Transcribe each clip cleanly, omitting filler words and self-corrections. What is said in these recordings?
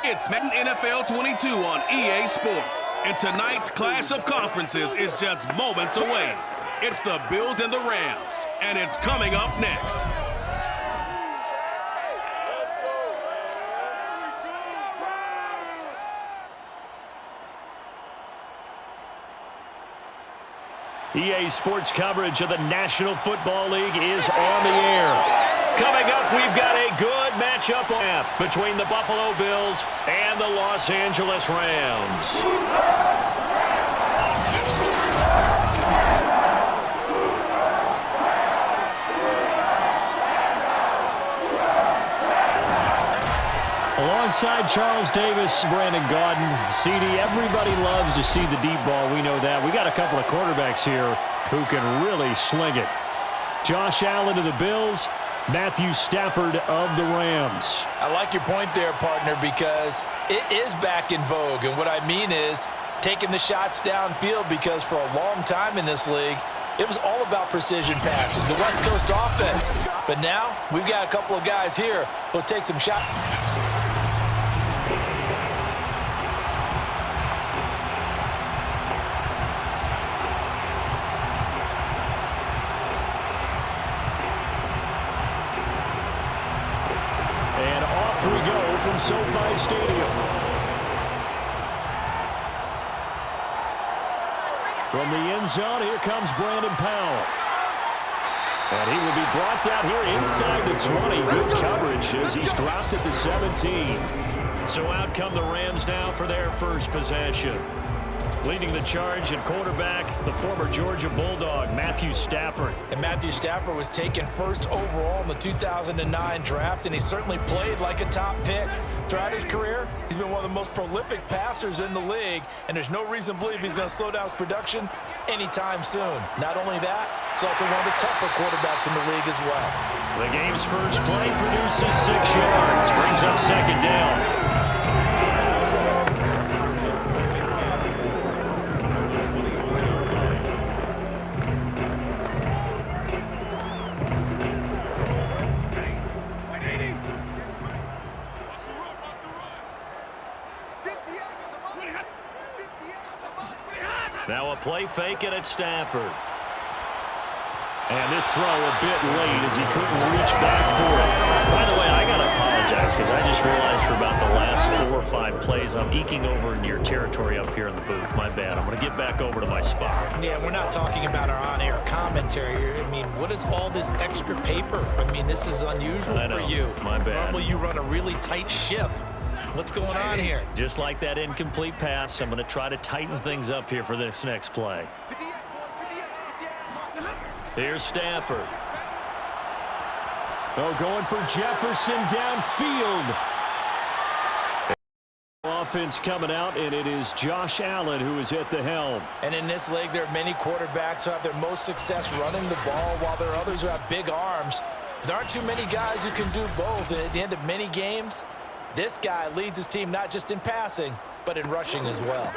It's Madden NFL 22 on EA Sports, and tonight's clash of conferences is just moments away. It's the Bills and the Rams, and it's coming up next. EA Sports coverage of the National Football League is on the air. Coming up, we've got a good matchup between the Buffalo Bills and the Los Angeles Rams. Alongside Charles Davis, Brandon Gaudin, CD, everybody loves to see the deep ball. We know that. We got a couple of quarterbacks here who can really sling it. Josh Allen of the Bills, Matthew Stafford of the Rams. I like your point there, partner, because it is back in vogue. And what I mean is taking the shots downfield, because for a long time in this league, it was all about precision passing, the West Coast offense. But now we've got a couple of guys here who'll take some shots. We go from SoFi Stadium. From the end zone, here comes Brandon Powell. And he will be brought down here inside the 20. Good coverage as he's dropped at the 17. So out come the Rams now for their first possession. Leading the charge at quarterback, the former Georgia Bulldog, Matthew Stafford. And Matthew Stafford was taken first overall in the 2009 draft, and he certainly played like a top pick. Throughout his career, he's been one of the most prolific passers in the league, and there's no reason to believe he's going to slow down his production anytime soon. Not only that, he's also one of the tougher quarterbacks in the league as well. The game's first play produces 6 yards, brings up second down. Now a play fake it at Stafford. And this throw a bit late as he couldn't reach back for it. By the way, I got to apologize because I just realized for about the last 4 or 5 plays I'm eking over into your territory up here in the booth. My bad. I'm going to get back over to my spot. Yeah, we're not talking about our on-air commentary. I mean, what is all this extra paper? I mean, this is unusual for you. My bad. Normally you run a really tight ship. What's going on here? Just like that incomplete pass, I'm going to try to tighten things up here for this next play. Here's Stafford. Oh, going for Jefferson downfield. Offense coming out, and it is Josh Allen who is at the helm. And in this league, there are many quarterbacks who have their most success running the ball, while there are others who have big arms. There aren't too many guys who can do both, and at the end of many games, this guy leads his team not just in passing, but in rushing as well.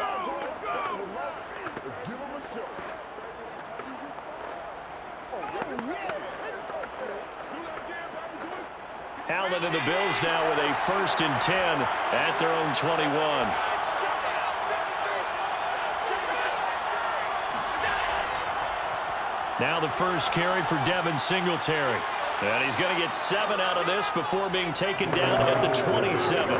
Allen and the Bills now with a 1st and 10 at their own 21. Now the first carry for Devin Singletary. And he's going to get 7 out of this before being taken down at the 27.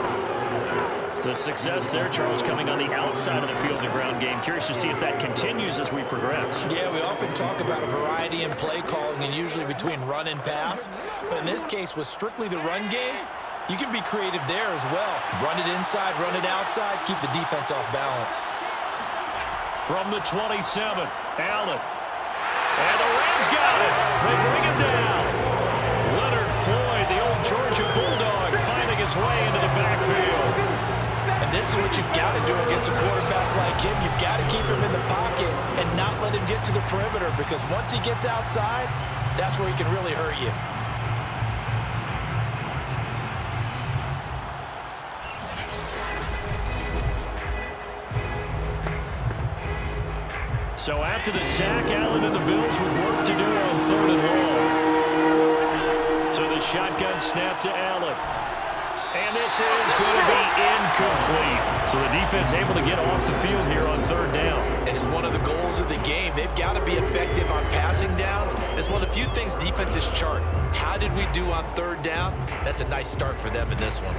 The success there, Charles, coming on the outside of the field, the ground game. Curious to see if that continues as we progress. Yeah, we often talk about a variety in play calling and usually between run and pass. But in this case, with strictly the run game, you can be creative there as well. Run it inside, run it outside, keep the defense off balance. From the 27, Allen. And the Rams got it. They bring him down. Floyd, the old Georgia Bulldog, finding his way into the backfield. And this is what you've got to do against a quarterback like him. You've got to keep him in the pocket and not let him get to the perimeter, because once he gets outside, that's where he can really hurt you. So after the sack, Allen and the Bills with work to do on 3rd and long. So the shotgun snap to Allen. And this is going to be incomplete. So the defense able to get off the field here on third down. And it's one of the goals of the game. They've got to be effective on passing downs. It's one of the few things defenses chart. How did we do on third down? That's a nice start for them in this one.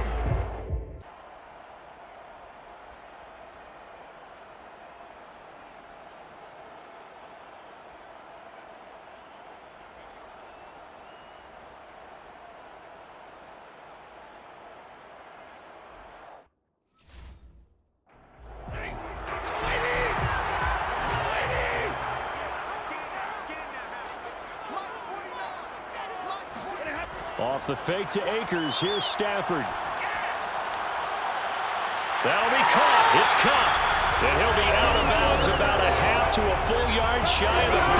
Off the fake to Akers. Here's Stafford. That'll be caught. It's caught. And he'll be out of bounds about a half to a full yard shy of the 5.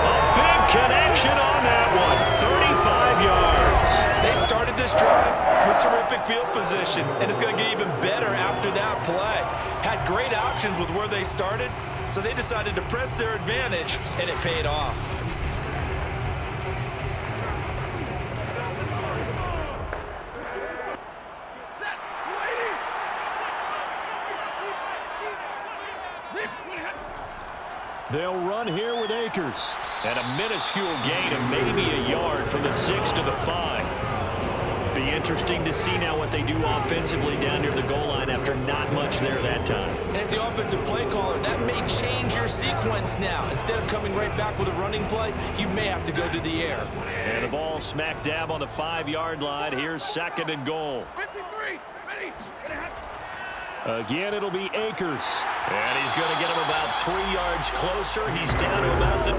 A big connection on that one. 35 yards. They started this drive with terrific field position, and it's going to get even better after that play. Had great options with where they started, so they decided to press their advantage, and it paid off. They'll run here with Akers. And a minuscule gain of maybe a yard from the 6 to the 5. Be interesting to see now what they do offensively down near the goal line after not much there that time. As the offensive play caller, that may change your sequence now. Instead of coming right back with a running play, you may have to go to the air. And the ball smack dab on the 5-yard line. Here's 2nd and goal. 53, ready. Again, it'll be Akers. And he's going to get him about 3 yards closer. He's down to about the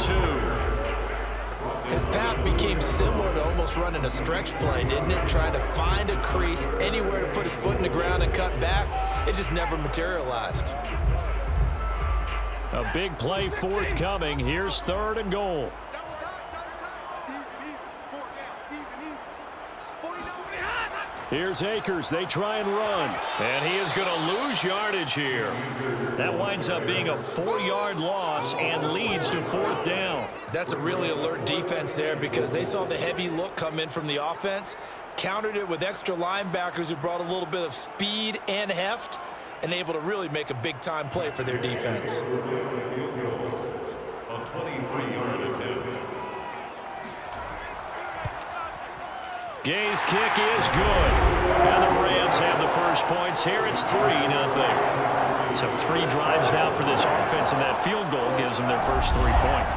2. His path became similar to almost running a stretch play, didn't it? Trying to find a crease, anywhere to put his foot in the ground and cut back. It just never materialized. A big play forthcoming. Here's 3rd and goal. Here's Akers. They try and run. And he is going to lose yardage here. That winds up being a 4-yard loss and leads to 4th down. That's a really alert defense there because they saw the heavy look come in from the offense, countered it with extra linebackers who brought a little bit of speed and heft, and able to really make a big-time play for their defense. A 23-yard attempt. Gay's kick is good. And the Rams have the first points here. It's 3-0. So 3 drives now for this offense, and that field goal gives them their first 3 points.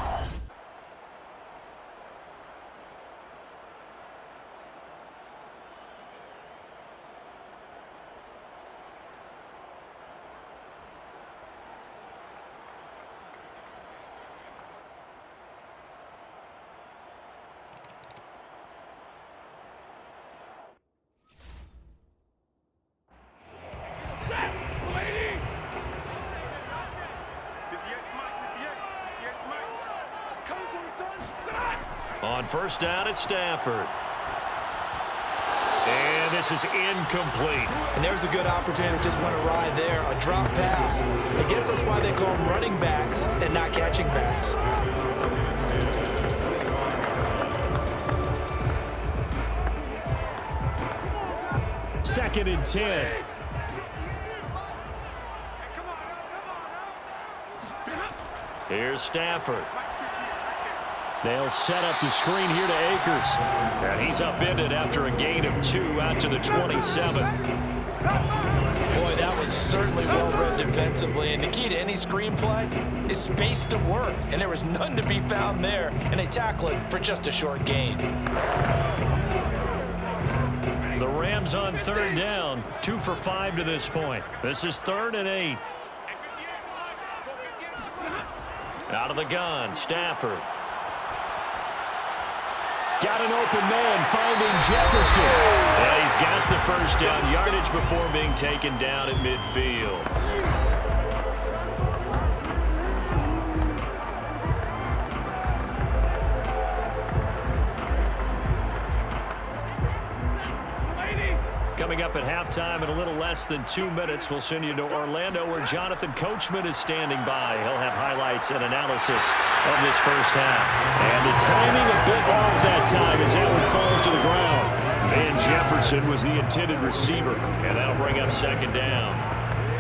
On first down, it's Stafford. And this is incomplete. And there's a good opportunity to just went awry there. A drop pass. I guess that's why they call them running backs and not catching backs. 2nd and 10. Here's Stafford. They'll set up the screen here to Akers. And he's upended after a gain of 2 out to the 27. Boy, that was certainly well-read defensively. And the key to any screenplay is space to work. And there was none to be found there. And they tackle it for just a short gain. The Rams on 3rd down. 2 for 5 to this point. This is 3rd and 8. Out of the gun, Stafford. Got an open man, finding Jefferson. And he's got the first down yardage before being taken down at midfield. Coming up at halftime in a little less than 2 minutes, we'll send you to Orlando where Jonathan Coachman is standing by. He'll have highlights and analysis of this first half. And the timing a bit off that time as that one falls to the ground. Van Jefferson was the intended receiver, and that'll bring up second down.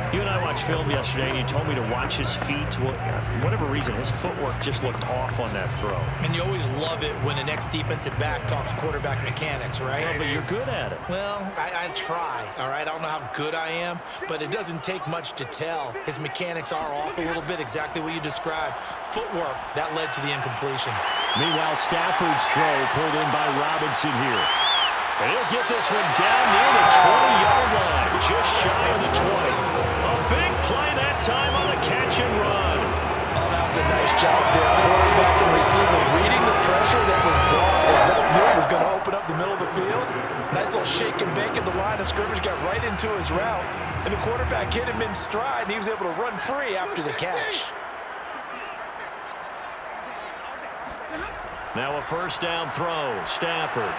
You and I watched film yesterday, and you told me to watch his feet. Well, for whatever reason, his footwork just looked off on that throw. And you always love it when the next defensive back talks quarterback mechanics, right? Well, but you're good at it. Well, I try, all right? I don't know how good I am, but it doesn't take much to tell. His mechanics are off a little bit, exactly what you described. Footwork, that led to the incompletion. Meanwhile, Stafford's throw pulled in by Robinson here. And he'll get this one down near the 20-yard line, just shy of the 20. A big play that time on the catch and run. Oh, that was a nice job there. Quarterback and receiver reading the pressure that was brought. They both knew it was going to open up the middle of the field. Nice little shake and bake at the line of scrimmage, got right into his route. And the quarterback hit him in stride, and he was able to run free after the catch. Now a first down throw, Stafford.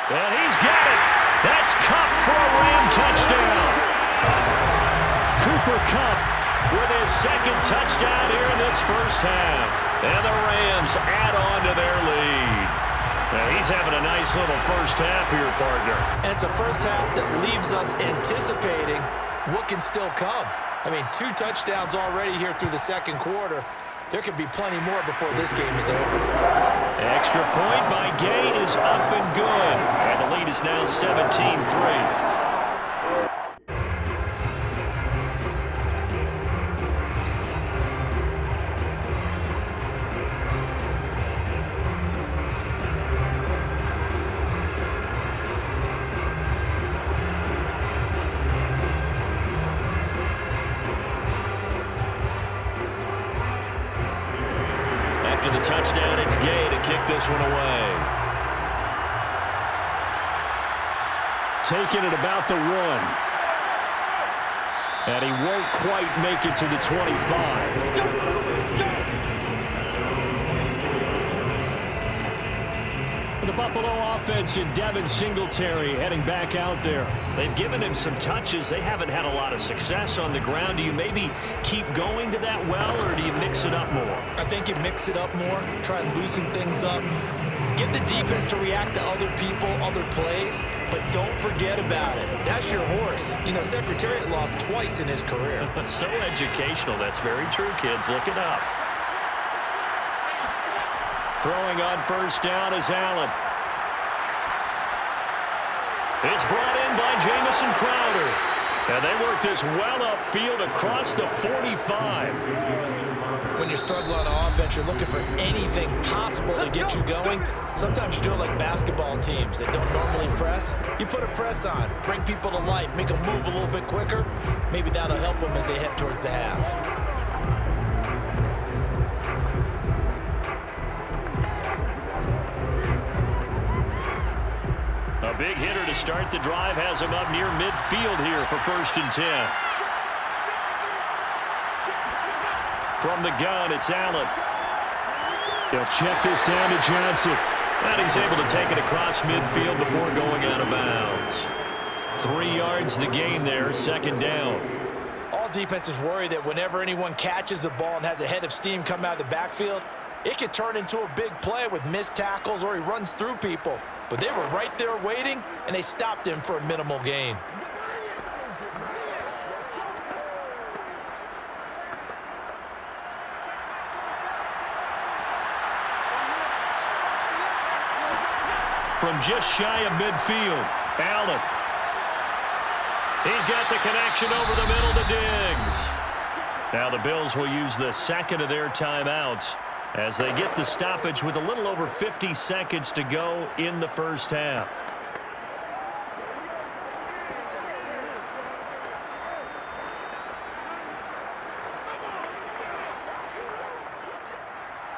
And he's got it. That's Kupp for a Ram touchdown. Cooper Kupp with his second touchdown here in this first half. And the Rams add on to their lead. Now he's having a nice little first half here, partner. And it's a first half that leaves us anticipating what can still come. I mean, 2 touchdowns already here through the second quarter. There could be plenty more before this game is over. Extra point by Gay is up and good. And the lead is now 17-3. After the touchdown, it's Gay to kick this one away. Taking it about the 1. And he won't quite make it to the 25. The Buffalo offense and Devin Singletary heading back out there. They've given him some touches. They haven't had a lot of success on the ground. Do you maybe keep going to that well, or do you mix it up more? I think you mix it up more, try and loosen things up, get the defense to react to other people, other plays, but don't forget about it. That's your horse. You know, Secretariat lost twice in his career. So educational. That's very true, kids. Look it up. Throwing on first down is Allen. It's brought in by Jamison Crowder. And they work this well upfield across the 45. When you're struggling on offense, you're looking for anything possible to get you going. Sometimes you do it like basketball teams that don't normally press. You put a press on, bring people to life, make them move a little bit quicker. Maybe that'll help them as they head towards the half. A big hitter to start the drive has him up near midfield here for 1st and 10. From the gun, it's Allen. He'll check this down to Johnson. And he's able to take it across midfield before going out of bounds. 3 yards the gain there, 2nd down. All defenses worry that whenever anyone catches the ball and has a head of steam come out of the backfield, it could turn into a big play with missed tackles or he runs through people. But they were right there waiting, and they stopped him for a minimal gain. From just shy of midfield, Allen. He's got the connection over the middle to Diggs. Now the Bills will use the second of their timeouts as they get the stoppage with a little over 50 seconds to go in the first half.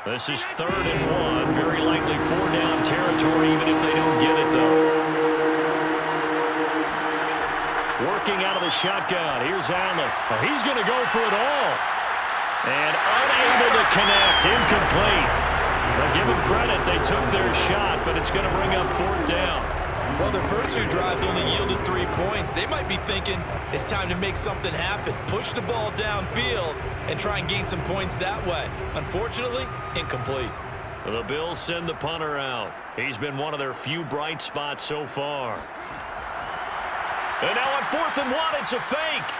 This is 3rd and 1. Very likely 4-down territory, even if they don't get it, though. Working out of the shotgun. Here's Allen. Oh, he's going to go for it all. And unable to connect. Incomplete. But give them credit. They took their shot, but it's going to bring up 4th down. Well, their first 2 drives only yielded 3 points. They might be thinking it's time to make something happen. Push the ball downfield and try and gain some points that way. Unfortunately, incomplete. The Bills send the punter out. He's been one of their few bright spots so far. And now on 4th and 1, it's a fake.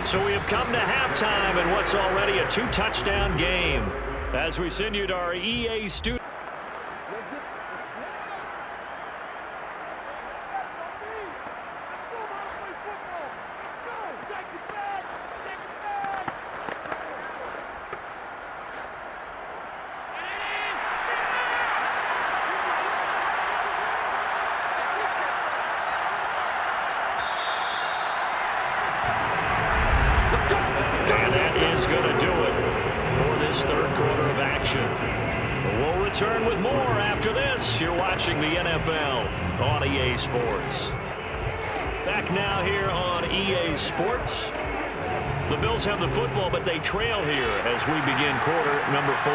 So we have come to halftime in what's already a 2-touchdown game. As we send you to our EA studio. Going to do it for this third quarter of action. We'll return with more after this. You're watching the NFL on EA Sports. Back now here on EA Sports. The Bills have the football, but they trail here as we begin quarter number 4.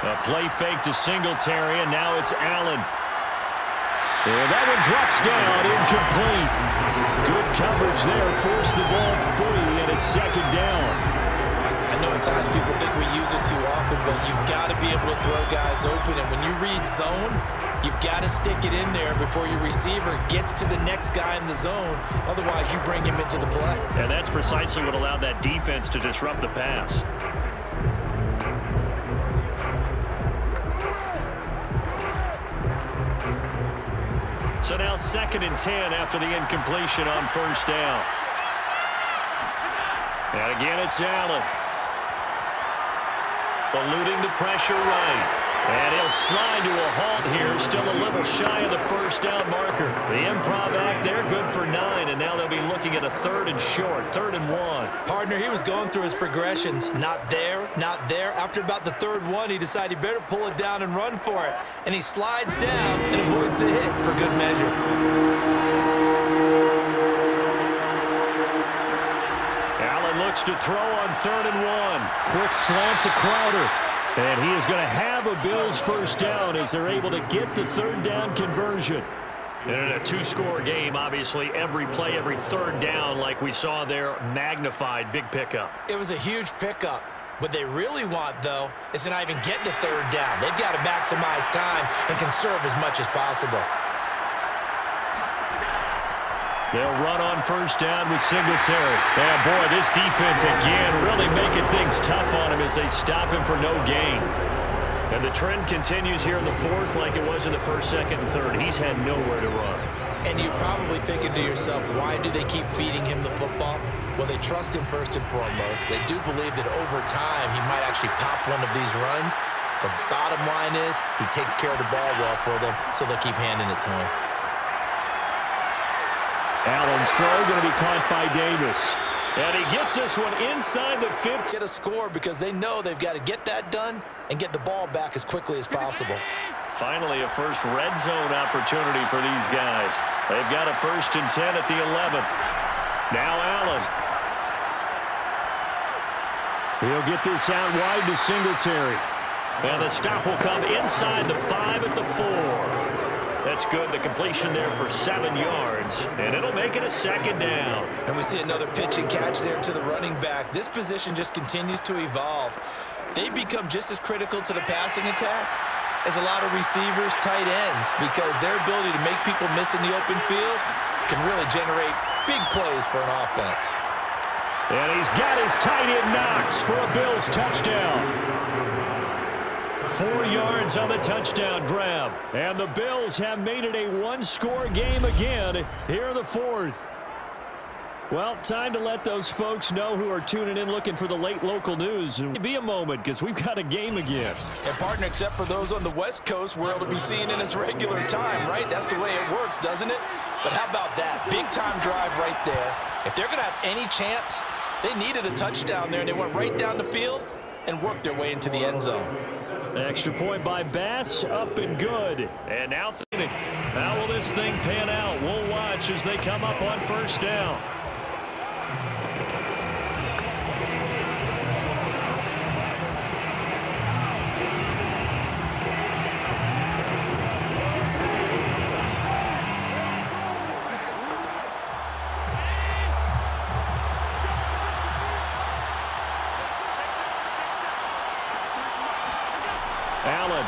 A play fake to Singletary, and now it's Allen. And that one drops down, incomplete. Good coverage there, forced the ball free, and it's 2nd down. I know at times people think we use it too often, but you've got to be able to throw guys open. And when you read zone, you've got to stick it in there before your receiver gets to the next guy in the zone. Otherwise, you bring him into the play. And that's precisely what allowed that defense to disrupt the pass. So now 2nd and 10 after the incompletion on 1st down. And again, it's Allen. Eluding the pressure right. And he'll slide to a halt here, still a little shy of the 1st down marker. The improv act there, good for 9, and now they'll be looking at a 3rd and short, 3rd and 1. Partner, he was going through his progressions. Not there, not there. After about the 3rd one, he decided he better pull it down and run for it. And he slides down and avoids the hit for good measure. Allen looks to throw on 3rd and 1. Quick slant to Crowder. And he is going to have a Bills 1st down as they're able to get the 3rd down conversion. And in a 2-score game, obviously, every play, every 3rd down, like we saw there, magnified, big pickup. It was a huge pickup. What they really want, though, is to not even get to 3rd down. They've got to maximize time and conserve as much as possible. They'll run on 1st down with Singletary. And, boy, this defense, again, really making things tough on him as they stop him for no gain. And the trend continues here in the 4th like it was in the 1st, 2nd, and 3rd. He's had nowhere to run. And you're probably thinking to yourself, why do they keep feeding him the football? Well, they trust him first and foremost. They do believe that over time he might actually pop one of these runs. But bottom line is he takes care of the ball well for them, so they'll keep handing it to him. Allen's throw going to be caught by Davis. And he gets this one inside the 50. Get a score because they know they've got to get that done and get the ball back as quickly as possible. Finally, a first red zone opportunity for these guys. They've got a 1st and 10 at the 11. Now Allen. He'll get this out wide to Singletary. And the stop will come inside the 5 at the 4. That's good. The completion there for 7 yards. And it'll make it a 2nd down. And we see another pitch and catch there to the running back. This position just continues to evolve. They become just as critical to the passing attack as a lot of receivers, tight ends, because their ability to make people miss in the open field can really generate big plays for an offense. And he's got his tight end Knox for a Bills touchdown. 4 yards on the touchdown grab. And the Bills have made it a one-score game again here in the 4th. Well, time to let those folks know who are tuning in looking for the late local news. It'll be a moment because we've got a game again. And partner, except for those on the West Coast, we're able to be seen in its regular time, right? That's the way it works, doesn't it? But how about that? Big-time drive right there. If they're going to have any chance, they needed a touchdown there, and they went right down the field and worked their way into the end zone. Extra point by Bass, up and good. And now how will this thing pan out? We'll watch as they come up on 1st down. Allen.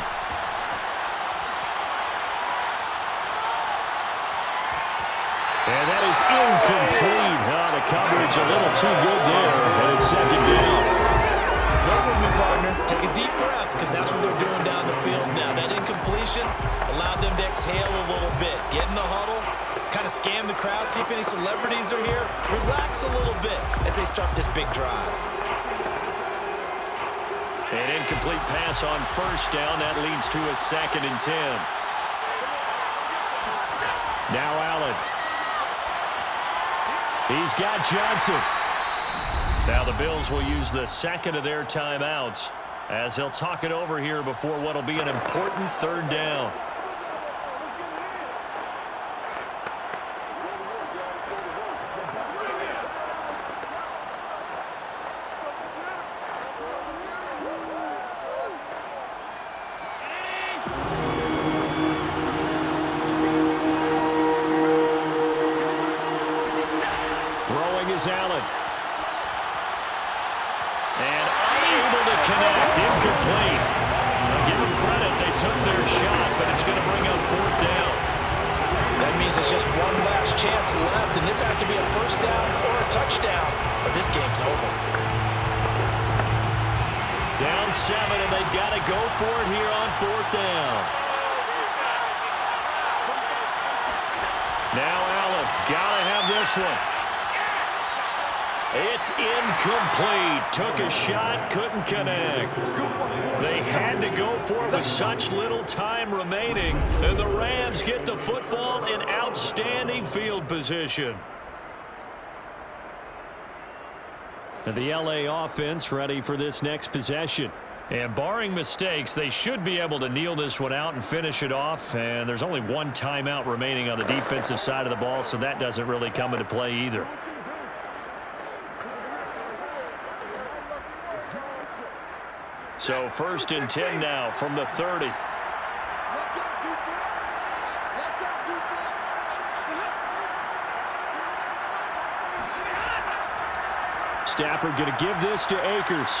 And that is incomplete. The coverage a little too good there. And it's 2nd down. Go with me, partner. Take a deep breath because that's what they're doing down the field now. That incompletion allowed them to exhale a little bit. Get in the huddle, kind of scan the crowd, see if any celebrities are here. Relax a little bit as they start this big drive. An incomplete pass on 1st down. That leads to a 2nd and 10. Now Allen. He's got Johnson. Now the Bills will use the 2nd of their timeouts as they'll talk it over here before what will be an important 3rd down. Allen. And unable to connect. Incomplete. I'll give them credit. They took their shot, but it's going to bring up 4th down. That means it's just one last chance left, and this has to be a 1st down or a touchdown, or this game's over. Down 7, and they've got to go for it here on 4th down. Now Allen. Got to have this one. It's incomplete. Took a shot, couldn't connect. They had to go for it with such little time remaining, and the Rams get the football in outstanding field position. And the LA offense ready for this next possession. And barring mistakes, they should be able to kneel this one out and finish it off. And there's only one timeout remaining on the defensive side of the ball, so that doesn't really come into play either. So 1st and 10 now from the 30. Let's go, defense. Let's go, defense. Stafford going to give this to Akers.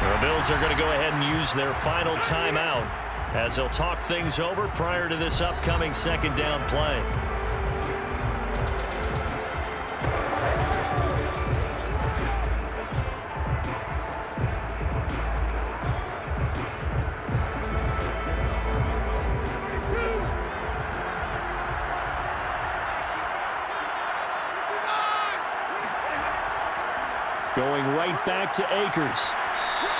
The Bills are going to go ahead and use their final timeout as they'll talk things over prior to this upcoming 2nd down play. Going right back to Akers.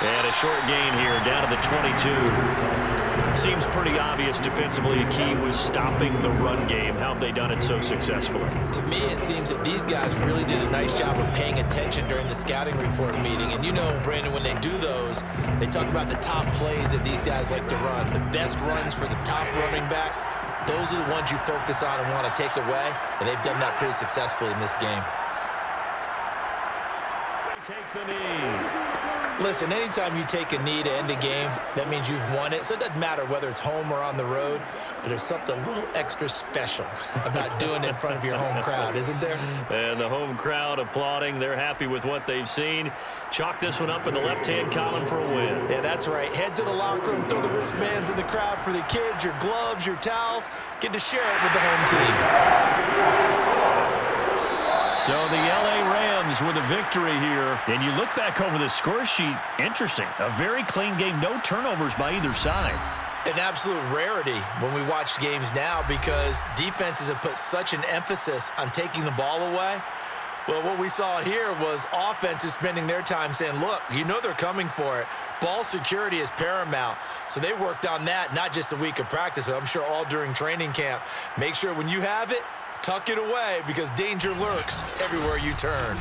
And a short gain here, down to the 22. Seems pretty obvious defensively a key was stopping the run game. How have they done it so successfully? To me, it seems that these guys really did a nice job of paying attention during the scouting report meeting. And you know, Brandon, when they do those, they talk about the top plays that these guys like to run. The best runs for the top running back, those are the ones you focus on and want to take away. And they've done that pretty successfully in this game. Take the knee. Listen, anytime you take a knee to end a game, that means you've won it. So it doesn't matter whether it's home or on the road, but there's something a little extra special about doing it in front of your home crowd, isn't there? And the home crowd applauding. They're happy with what they've seen. Chalk this one up in the left-hand column for a win. Yeah, that's right. Head to the locker room, throw the wristbands in the crowd for the kids, your gloves, your towels. Get to share it with the home team. So the L.A. Rams with a victory here. And you look back over the score sheet, interesting. A very clean game, no turnovers by either side. An absolute rarity when we watch games now because defenses have put such an emphasis on taking the ball away. Well, what we saw here was offenses spending their time saying, look, you know they're coming for it. Ball security is paramount. So they worked on that, not just a week of practice, but I'm sure all during training camp. Make sure when you have it, tuck it away because danger lurks everywhere you turn.